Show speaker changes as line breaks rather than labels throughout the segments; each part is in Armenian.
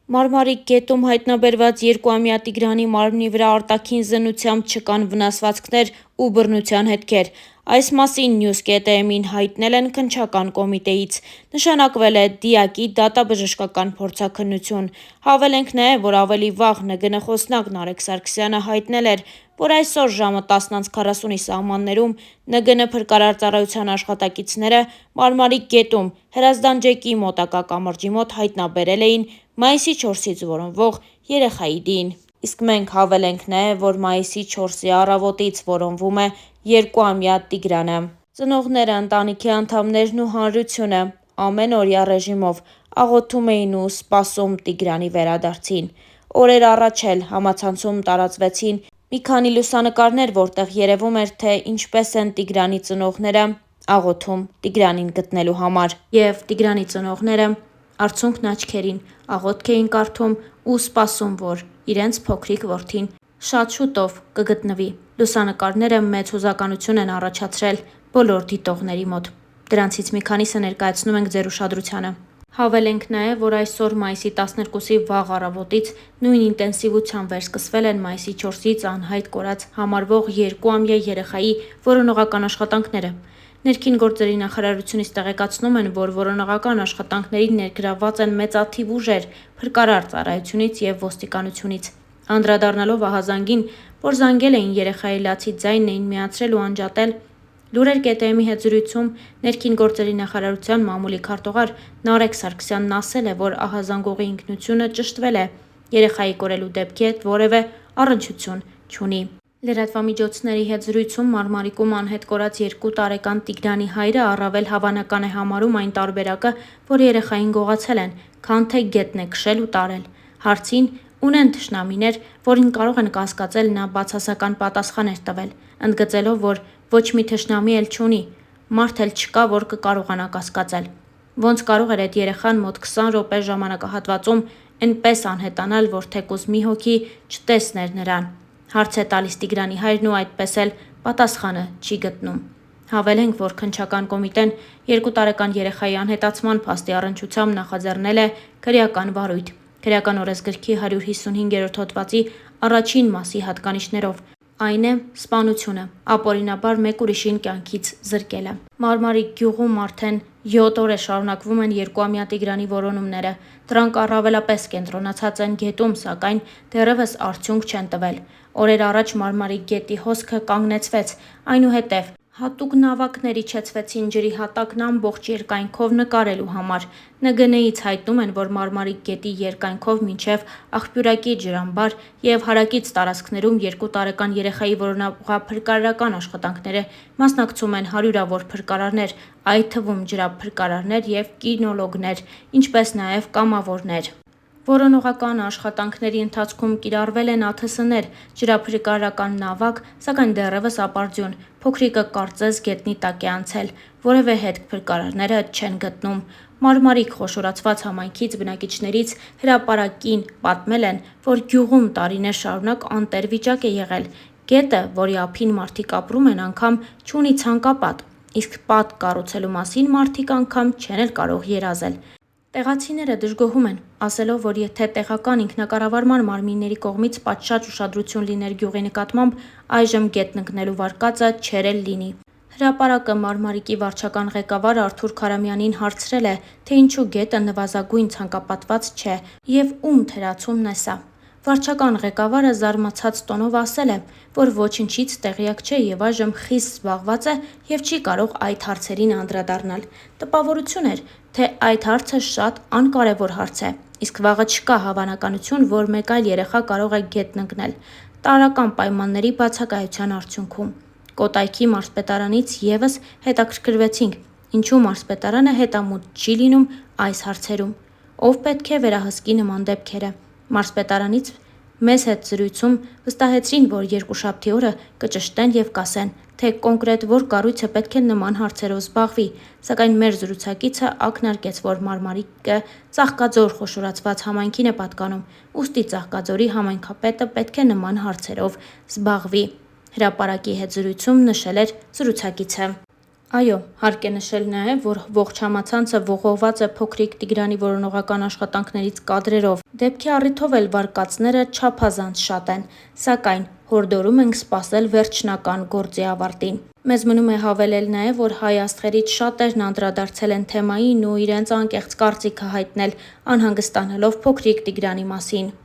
Մարմարիկ գետում հայտնաբերված 2-ամյա Տիգրանի մարմնի վրա արտաքին զննությամբ չկան վնասվածքներ ու բռնության հետքեր։ Այս մասին News.am-ին հայտնել են քննչական կոմիտեից։ Նշանակվել է դիակի դատաբժշկական փորձաքննություն։ Հավելենք նաև, որ ավելի վաղ ՆԳՆ խոսնակ Նարեկ Սարգսյանը հայտնել էր, որ այսօր ժամը 10:40-ի սահմաններում ՆԳՆ փրկարար ծառայության աշխատակիցները Մարմարիկ գետում Հրազդան ջեկի մոտակա կամրջի մոտ հայտնաբերել էին մայիսի 4-ից որոնվող երեխայի դին։ Իսկ մենք հավելենք նաև, որ մայիսի 4-ի առավոտից որոնվում է 2-ամյա Տիգրանը։ Ծնողները, ընտանիքի անդամներն ու հանրությունը ամենօրյա ռեժիմով աղոթում էին ու սպասում Տիգրանի վերադարձին։ Օրեր առաջ էլ համացանցում տարածվեցին մի քանի լուսանկարներ, որտեղ երևում էր, թե ինչպես են Տիգրանի ծնողները աղոթում Տիգրանին գտնելու համար։ Եվ Տիգրանի ծնողները արցունքն աչքերին աղոթք էին կարդում ու սպասում, որ իրենց փոքրիկ որդին շատ շուտով կգտնվի։ Լուսանկարները մեծ հուզականություն են առաջացրել բոլոր դիտողների մոտ։ Դրանցից մի քանիսը ներկայացնում ենք ձեր ուշադրությանը։ Հավելենք նաև, որ այսօր մայիսի 12-ի վաղ առավոտից նույն ինտենսիվությամբ վերսկսվել են մայիսի 4-ից անհայտ կորած համարվող 2-ամյա երեխայի որոնողական աշխատանքները։ Ներքին գործերի նախարարությունից տեղեկացնում են, որ որոնողական աշխատանքներին ներգրավված են մեծաթիվ ուժեր փրկարար ծառայությունից և ոստիկանությունից։ Անդրադառնալով ահազանգին, որ զանգել էին երեխայի լացի ձայնն էին միացրել ու անջատել, Լուրեր.am-ի հետ զրույցում ներքին գործերի նախարարության մամուլի քարտուղար Նարեկ Սարգսյանն ասել է, որ ահազանգողի ինքնությունը ճշտվել է, երեխայի կորելու դեպքի հետ որևէ առնչություն չունի։ Լրատվամիջոցների հետ զրույցում Մարմարիկում անհետ կորած 2 տարեկան Տիգրանի հայրը առավել հավանական է համարում այն տարբերակը, որ երեխային գողացել են, քան թե գետն է քշել ու տարել։ Հարցին ունեն թշնամիներ, որին կարող են կասկածել, նա բացասական պատասխան էր տվել, ընդգծելով, որ ոչ մի թշնամի էլ չունի, մարդ էլ չկա, որ կկարողանա կասկածել։ Ոնց կարող էր այդ երեխան մոտ 20 րոպե ժամանակահատվածում էնպես անհետանալ, որ թեկուզ մի հոգի չտեսներ նրան։ Հարց է տալիս Տիգրանի հայրն ու այդպես էլ պատասխանը չի գտնում։ Հավելենք, որ քննչական կոմիտեն 2 տարեկան երեխայի անհետացման փաստի առնչությամբ նախաձեռնել է քրեական վարույթ՝ Քրեական օրենսգրքի 155-րդ հոդվածի առաջին մասի հատկանիշներով, այն է սպանությունը, ապօրինաբար մեկ ուրիշին կյանքից զրկելը։ Մարմարիկ գյուղում արդեն 7 օր է շարունակվում են 2-ամյա Տիգրանի որոնումները։ Դրանք առավելապես կենտրոնացած են գետում, սակայն դեռևս արդյունք չեն տվել։ Օրեր առաջ Մարմարիկ գետի հոսքը կանգնեցվեց, այնուհետև հատուկ նավակներ իջեցվեցին ջրի հատակն ամբողջ երկայնքով նկարելու համար։ ՆԳՆ-ից հայտնում են, որ Մարմարիկ գետի երկայնքով մինչև Աղբյուրակի ջրամբար և հարակից տարածքներում 2 տարեկան երեխայի որոնողափրկարարական աշխատանքները մասնակցում են հարյուրավոր փրկարարներ, այդ թվում ջրափրկարարներ և կինոլոգներ, ինչպես նաև կամավորներ։ Որոնողական աշխատանքների ընթացքում կիրառվել են ԱԹՍ-ներ, ջրափրկարարական նավակ, սակայն դեռևս ապարդյուն, փոքրիկը կարծես գետնի տակ է անցել, որևէ հետք փրկարարները չեն գտնում։ Մարմարիկ խոշորացված համայնքից բնակիչներից հրապարակին պատմել են, որ գյուղում տարիներ շարունակ անտեր վիճակ է եղել։ Գետը, որի ափին մարդիկ ապրում են, անգամ չունի ցանկապատ, իսկ պատ կառուցելու մասին մարդիկ անգամ չեն էլ կարող երազել։ Տեղացիները դժգոհում են, ասելով, որ եթե տեղական ինքնակառավարման մարմինների կողմից պատշաճ ուշադրություն լիներ գյուղի նկատմամբ, այժմ գետն ընկնելու վարկածը չէր էլ լինի։ Հրապարակը Մարմարիկի վարչական ղեկավար Արթուր Քարամյանին հարցրել է, թե ինչու գետը նվազագույն ցանկապատված չէ և ում թերացումն է սա։ Վարչական ղեկավարը զարմացած տոնով ասել է, որ ոչնչից տեղյակ չէ և այժմ խիստ զբաղված է և չի կարող այդ հարցերին անդրադառնալ։ Տպավորություն էր, թե այդ հարցը շատ անկարևոր հարց է, իսկ վաղը չկա հավանականություն, որ մեկ այլ երեխա կարող է գետն ընկնել տարրական պայմանների բացակայության արդյունքում։ Կոտայքի մարզպետարանից ևս հետաքրքրվեցինք, ինչու մարզպետարանը հետամուտ չի լինում այս հարցերում, ով պետք է վերահսկի նման դեպքերը։ Մարզպետարանից մեզ հետ զրույցում վստահեցրին, որ երկուշաբթի օրը կճշտեն և կասեն, թե կոնկրետ որ կառույցը պետք է նման հարցերով զբաղվի, սակայն մեր զրուցակիցը ակնարկեց, որ Մարմարիկը Ծաղկաձոր խոշորացված համայնքին է պատկանում, ուստի Ծաղկաձորի համայնքապետը պետք է նման հարցերով զբաղվի։ Հրապարակի հետ զրույցում նշել էր զրուցակիցը։ Այո, հարկ է նշել նաև, որ ողջ համացանցը ողողված է փոքրիկ Տիգրանի որոնողական աշխատանքներից կադրերով։ Դեպքի առիթով էլ վարկածները չափազանց շատ են, սակայն հորդորում ենք սպասել վերջնական գործի ավարտին։ Մեզ մնում է հավելել նաև, որ հայ աստղերից շատերն անդրադարձել են թեմային ու իրենց անկեղծ կարծիքը հայտնել, անհանգստանալով փոքրիկ Տիգրանի մասին։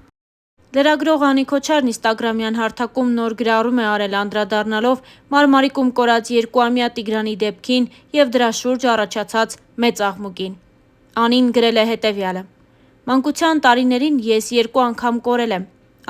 Լրագրող Անի Քոչարն ինստագրամյան հարթակում նոր գրառում է արել անդրադառնալով Մարմարիկում կորած 2-ամյա Տիգրանի դեպքին եւ դրա շուրջ առաջացած մեծ աղմուկին։ Անին գրել է հետեւյալը. «Մանկության տարիներին ես 2 անգամ կորել եմ։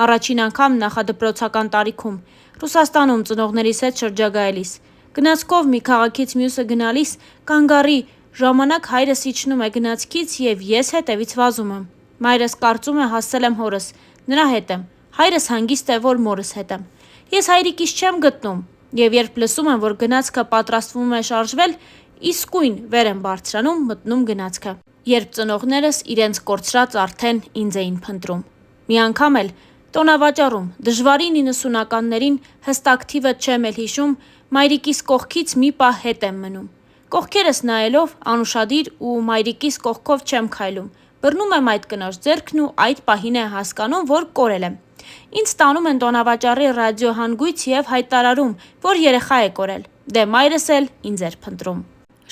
Առաջին անգամ նախադպրոցական տարիքում Ռուսաստանում ծնողներիս հետ շրջագայելիս։ Գնացքով մի քաղաքից մյուսը գնալիս կանգառի ժամանակ հայրս իջնում է գնացքից եւ ես հետևից վազում եմ։ Մայրս կարծում է հասել եմ հորս, նրա հետ եմ, հայրս հանգիստ է, որ մորս հետ եմ։ Ես հայրիկիս չեմ գտնում եւ երբ լսում եմ, որ գնացքը պատրաստվում է շարժվել, իսկույն վեր եմ բարձրանում, մտնում գնացքը, երբ ծնողներս իրենց կորցրած արդեն ինձ էին փնտրում։ Մի անգամ էլ տոնավաճառում, դժվարին 90-ականներին, հստակ թիվը չեմ էլ հիշում, մայրիկիս կողքից մի պահ հետ եմ մնում։ Կողքերս նայելով անուշադիր ու մայրիկիս կողքով չեմ քայլում։ Բռնում եմ այդ կնոջ ձեռքն ու այդ պահին է հասկանում, որ կորել եմ։ Ինձ տանում են տոնավաճառի ռադիոհանգույց եւ հայտարարում, որ երեխա է կորել։ Դե մայրս էլ ինձ էր փնտրում։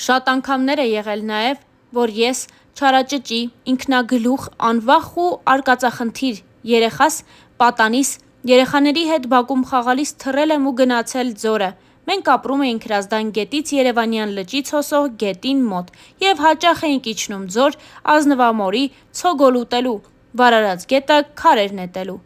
Շատ անգամներ է եղել նաեւ, որ ես չարաճճի, ինքնագլուխ, անվախ ու արկածախնդիր երեխաս, պատանիս, երեխաների հետ բակում խաղալիս թռել եմ ու գնացել ձորը։ Մենք ապրում էինք Հրազդան գետից Երևանյան լճից հոսող գետին մոտ եւ հաճախ էինք իջնում ձոր Ազնվամորի ցոգոլ ուտելու, վարարած գետը քարեր նետելու։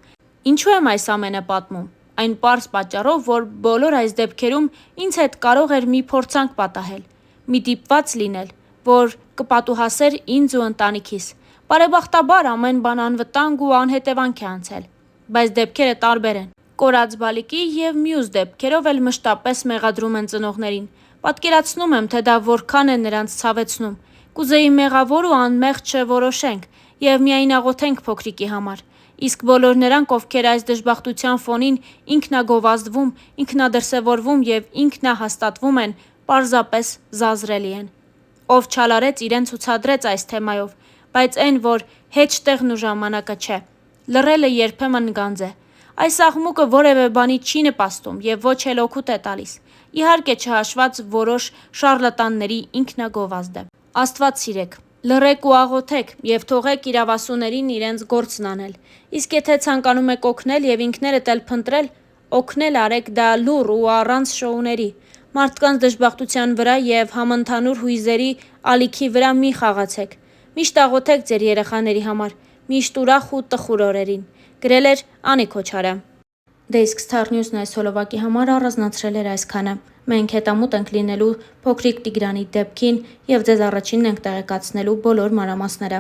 Ինչու եմ այս ամենը պատմում։ Այն պարզ պատճառով, որ բոլոր այս դեպքերում ինձ հետ կարող էր մի փորձանք պատահել, մի դիպված լինել, որ կպատուհասեր ինձ ու ընտանիքիս։ Բարեբախտաբար ամեն բան անվտանգ ու անհետևանք է անցել, բայց դեպքերը տարբեր են։ Կորած բալիկի եւ մյուս դեպքերով էլ մշտապես մեղադրում են ծնողներին։ Պատկերացնում եմ, թե դա որքան է նրանց ցավեցնում։ Կուզեի մեղավոր ու անմեղ չորոշենք եւ միայն աղոթենք փոքրիկի համար։ Իսկ բոլոր նրանք, ովքեր այս դժբախտության ֆոնին ինքնագովազդվում, ինքնադրսևորվում եւ ինքնահաստատվում են, պարզապես զազրելի են։ Ով չալարեց իրեն ցուցադրեց այս թեմայով, բայց այն, որ հեչ տեղն ու ժամանակը չէ։ Լռելը երբեմն գանձ է։ Այս աղմուկը որևէ բանի չի նպաստում եւ ոչ էլ օգուտ է տալիս։ Իհարկե չհաշված որոշ շարլատանների ինքնագովազդը։ Աստված սիրեք, լռեք ու աղոթեք եւ թողեք իրավասուներին իրենց գործն անել։ Իսկ եթե ցանկանում եք օգնել եւ ինքներդ էլ փնտրել, օգնել արեք դա լուռ ու առանց շոուների։ Մարդկանց դժբախտության վրա եւ համընդհանուր հույզերի ալիքի վրա մի խաղացեք։ Միշտ աղոթեք ձեր երեխաների համար, միշտ ուրախ ու տխուր օրերին։ Գրել էր Անի Քոչարը։ Դե իսկ Star News-ն այս հոլովակի համար առանձնացրել էր այսքանը։ Մենք հետամուտ ենք լինելու փոքրիկ Տիգրանի դեպքին եւ ձեզ առաջինն ենք տեղեկացնելու բոլոր մանրամասները։